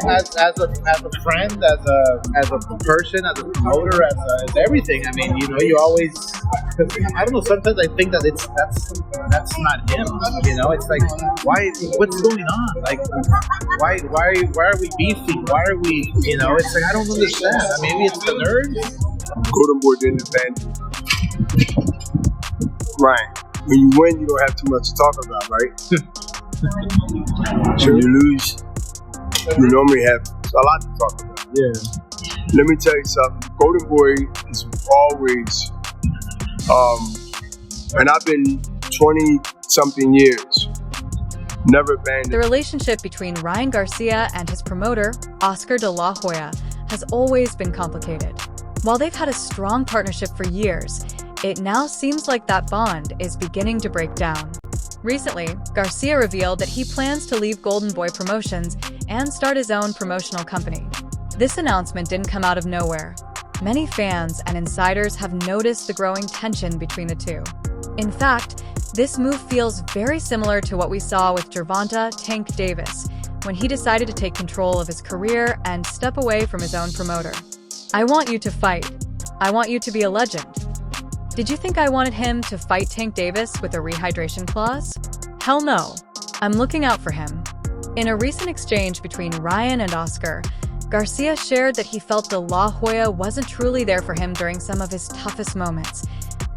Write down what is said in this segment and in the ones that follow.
as a friend, as a person, as a promoter, as everything. I mean, you always. I don't know. Sometimes I think that that's not him. It's like, why? What's going on? Like, why are we beefing? Why are we? It's like, I don't understand. Maybe it's the nerves. Golden Boy didn't abandon. Ryan, when you win, you don't have too much to talk about, right? When you lose, you normally have a lot to talk about. Yeah. Let me tell you something. Golden Boy is always, and I've been 20-something years, never abandoned. The relationship between Ryan Garcia and his promoter, Oscar de la Hoya, has always been complicated. While they've had a strong partnership for years, it now seems like that bond is beginning to break down. Recently, Garcia revealed that he plans to leave Golden Boy Promotions and start his own promotional company. This announcement didn't come out of nowhere. Many fans and insiders have noticed the growing tension between the two. In fact, this move feels very similar to what we saw with Gervonta "Tank" Davis when he decided to take control of his career and step away from his own promoter. I want you to fight. I want you to be a legend. Did you think I wanted him to fight Tank Davis with a rehydration clause? Hell no. I'm looking out for him. In a recent exchange between Ryan and Oscar, Garcia shared that he felt De La Hoya wasn't truly there for him during some of his toughest moments,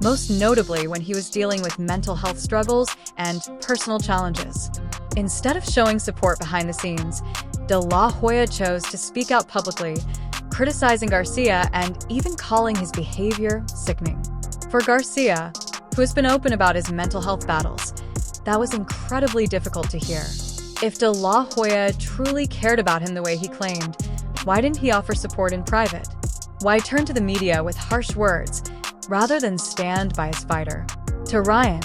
most notably when he was dealing with mental health struggles and personal challenges. Instead of showing support behind the scenes, De La Hoya chose to speak out publicly, criticizing Garcia and even calling his behavior sickening. For Garcia, who has been open about his mental health battles, that was incredibly difficult to hear. If De La Hoya truly cared about him the way he claimed, why didn't he offer support in private? Why turn to the media with harsh words rather than stand by his fighter? To Ryan,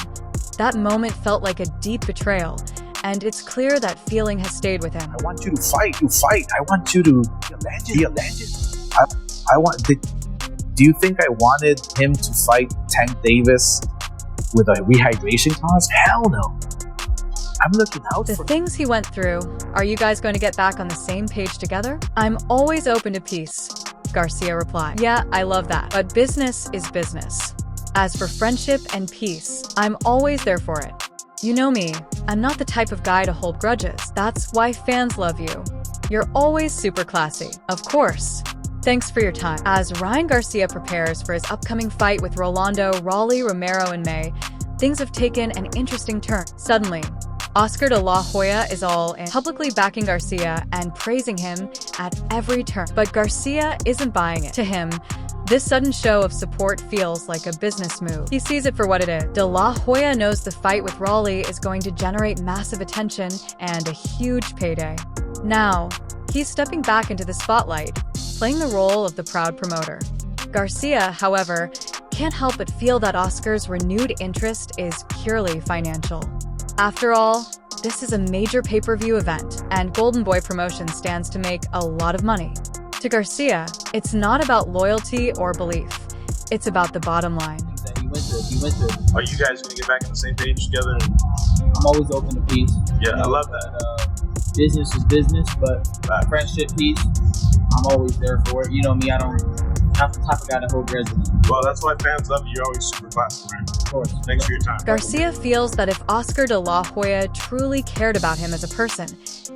that moment felt like a deep betrayal, and it's clear that feeling has stayed with him. I want you to fight. I want you to be a legend. Do you think I wanted him to fight Tank Davis with a rehydration clause? Hell no. I'm looking out for the things he went through. Are you guys going to get back on the same page together? I'm always open to peace, Garcia replied. Yeah, I love that. But business is business. As for friendship and peace, I'm always there for it. You know me, I'm not the type of guy to hold grudges. That's why fans love you. You're always super classy. Of course. Thanks for your time. As Ryan Garcia prepares for his upcoming fight with Rolando "Raleigh" Romero in May, things have taken an interesting turn. Suddenly, Oscar de la Hoya is all in, publicly backing Garcia and praising him at every turn. But Garcia isn't buying it. To him, this sudden show of support feels like a business move. He sees it for what it is. De La Hoya knows the fight with Raleigh is going to generate massive attention and a huge payday. Now, he's stepping back into the spotlight, playing the role of the proud promoter. Garcia, however, can't help but feel that Oscar's renewed interest is purely financial. After all, this is a major pay-per-view event, and Golden Boy Promotions stands to make a lot of money. To Garcia, it's not about loyalty or belief. It's about the bottom line. You went to. Are you guys going to get back on the same page together? I'm always open to peace. Yeah, I love that. Business is business, but friendship, peace, I'm always there for it. You know me, I'm not the type of guy to hold grudges. Well, that's why fans love you. You're always super classy, man. Of course. Thanks for your time. Garcia feels that if Oscar de la Hoya truly cared about him as a person,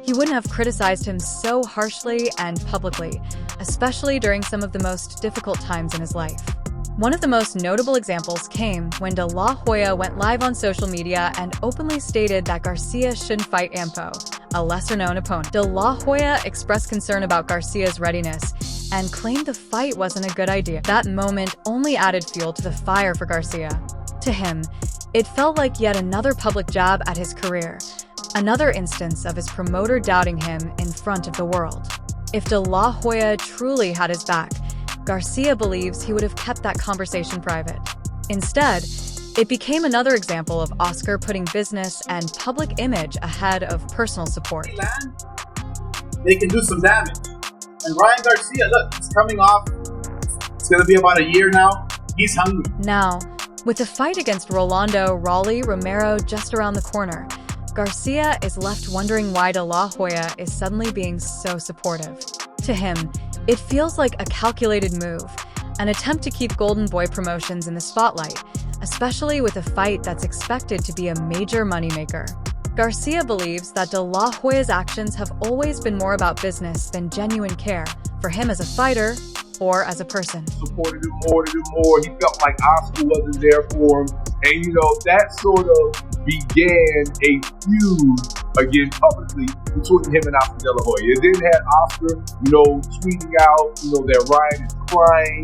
he wouldn't have criticized him so harshly and publicly, especially during some of the most difficult times in his life. One of the most notable examples came when De La Hoya went live on social media and openly stated that Garcia shouldn't fight Ampo, a lesser-known opponent. De La Hoya expressed concern about Garcia's readiness and claimed the fight wasn't a good idea. That moment only added fuel to the fire for Garcia. To him, it felt like yet another public jab at his career, another instance of his promoter doubting him in front of the world. If De La Hoya truly had his back, Garcia believes he would have kept that conversation private. Instead, it became another example of Oscar putting business and public image ahead of personal support. They can do some damage. And Ryan Garcia, look, he's coming off. It's going to be about a year now. He's hungry. Now, with the fight against Rolando "Raleigh" Romero just around the corner, Garcia is left wondering why De La Hoya is suddenly being so supportive. To him, it feels like a calculated move, an attempt to keep Golden Boy Promotions in the spotlight, especially with a fight that's expected to be a major moneymaker. Garcia believes that De La Hoya's actions have always been more about business than genuine care for him as a fighter or as a person. Supported him more. He felt like Oscar wasn't there for him. And, that sort of began a feud again publicly between him and Oscar De La Hoya. It then had Oscar, tweeting out, that Ryan is crying,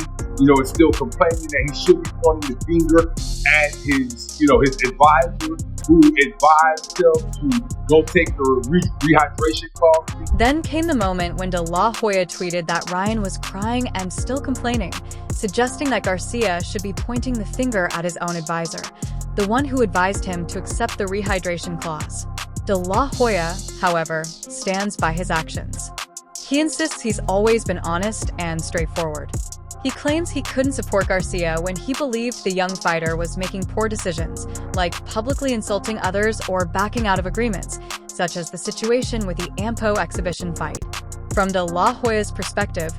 is still complaining that he should be pointing the finger at his advisor who advised him to go take the rehydration clause. Then came the moment when De La Hoya tweeted that Ryan was crying and still complaining, suggesting that Garcia should be pointing the finger at his own advisor, the one who advised him to accept the rehydration clause. De La Hoya, however, stands by his actions. He insists he's always been honest and straightforward. He claims he couldn't support Garcia when he believed the young fighter was making poor decisions, like publicly insulting others or backing out of agreements, such as the situation with the Ampo exhibition fight. From De La Hoya's perspective,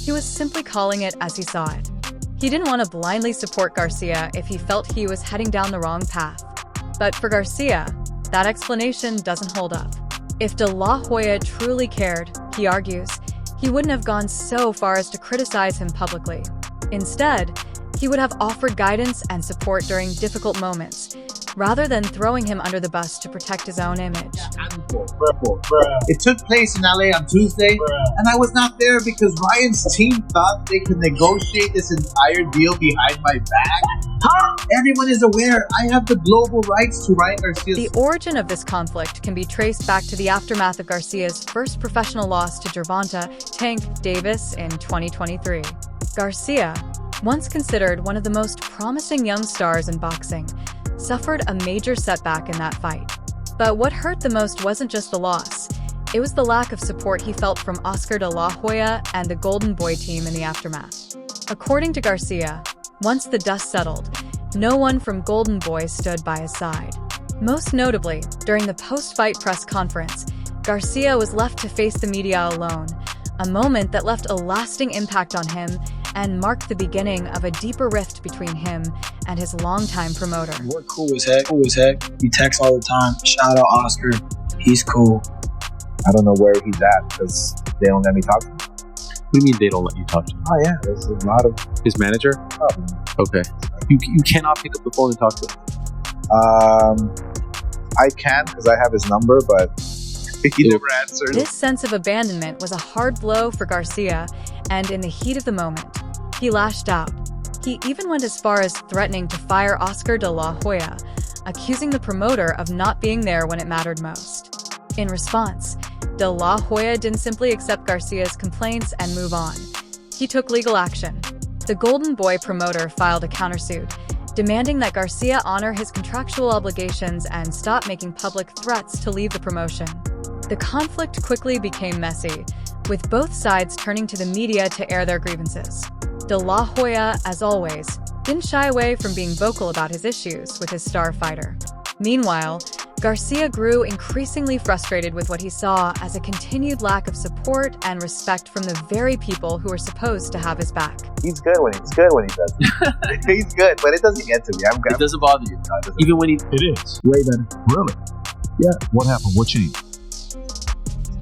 he was simply calling it as he saw it. He didn't want to blindly support Garcia if he felt he was heading down the wrong path. But for Garcia, that explanation doesn't hold up. If De La Hoya truly cared, he argues, he wouldn't have gone so far as to criticize him publicly. Instead, he would have offered guidance and support during difficult moments, rather than throwing him under the bus to protect his own image. It took place in LA on Tuesday, and I was not there because Ryan's team thought they could negotiate this entire deal behind my back. Everyone is aware I have the global rights to Ryan Garcia's... The origin of this conflict can be traced back to the aftermath of Garcia's first professional loss to Gervonta "Tank" Davis in 2023. Garcia, once considered one of the most promising young stars in boxing, suffered a major setback in that fight. But what hurt the most wasn't just the loss. It was the lack of support he felt from Oscar De La Hoya and the Golden Boy team in the aftermath. According to Garcia, once the dust settled, no one from Golden Boy stood by his side. Most notably, during the post-fight press conference, Garcia was left to face the media alone, a moment that left a lasting impact on him and marked the beginning of a deeper rift between him and his longtime promoter. We're cool as heck. We text all the time. Shout out Oscar. He's cool. I don't know where he's at because they don't let me talk to him. What do you mean they don't let you talk to him? Oh yeah, there's a lot of... His manager? Okay. You cannot pick up the phone and talk to him? I can because I have his number, but he never answered. This sense of abandonment was a hard blow for Garcia, and in the heat of the moment, he lashed out. He even went as far as threatening to fire Oscar De La Hoya, accusing the promoter of not being there when it mattered most. In response, De La Hoya didn't simply accept Garcia's complaints and move on. He took legal action. The Golden Boy promoter filed a countersuit, demanding that Garcia honor his contractual obligations and stop making public threats to leave the promotion. The conflict quickly became messy, with both sides turning to the media to air their grievances. De La Hoya, as always, didn't shy away from being vocal about his issues with his star fighter. Meanwhile, Garcia grew increasingly frustrated with what he saw as a continued lack of support and respect from the very people who were supposed to have his back. He's good when he does it. He's good, but it doesn't get to me. It doesn't bother you, even when he... It is. Way better. Really? Yeah. What happened? What changed?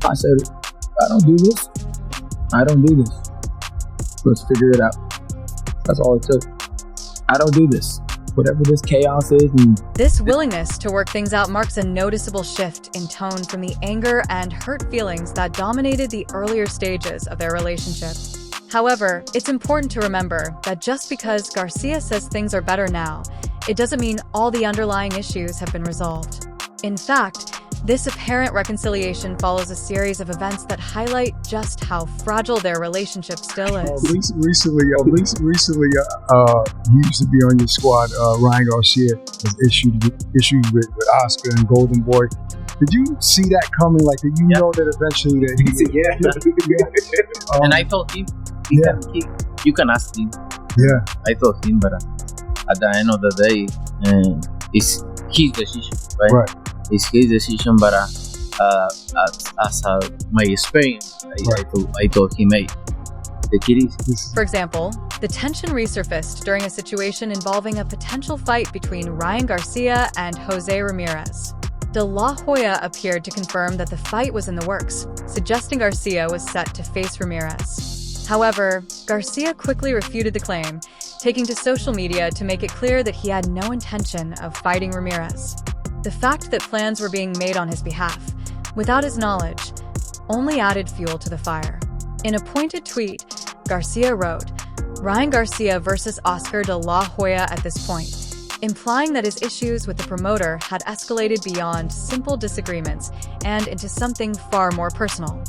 I said, I don't do this. Let's figure it out. That's all it took. I don't do this. Whatever this chaos is. This willingness to work things out marks a noticeable shift in tone from the anger and hurt feelings that dominated the earlier stages of their relationship. However, it's important to remember that just because Garcia says things are better now, it doesn't mean all the underlying issues have been resolved. In fact, this apparent reconciliation follows a series of events that highlight just how fragile their relationship still is. Recently, you used to be on your squad. Ryan Garcia has issues with Oscar and Golden Boy. Did you see that coming? Like, did you know that eventually that he and I told him, you can ask him. Yeah. I told him, but at the end of the day, it's his decision, right? it's his decision, but as my experience, I thought he made. The kid is. For example, the tension resurfaced during a situation involving a potential fight between Ryan Garcia and Jose Ramirez. De La Hoya appeared to confirm that the fight was in the works, suggesting Garcia was set to face Ramirez. However, Garcia quickly refuted the claim, taking to social media to make it clear that he had no intention of fighting Ramirez. The fact that plans were being made on his behalf, without his knowledge, only added fuel to the fire. In a pointed tweet, Garcia wrote, "Ryan Garcia versus Oscar De La Hoya at this point," implying that his issues with the promoter had escalated beyond simple disagreements and into something far more personal.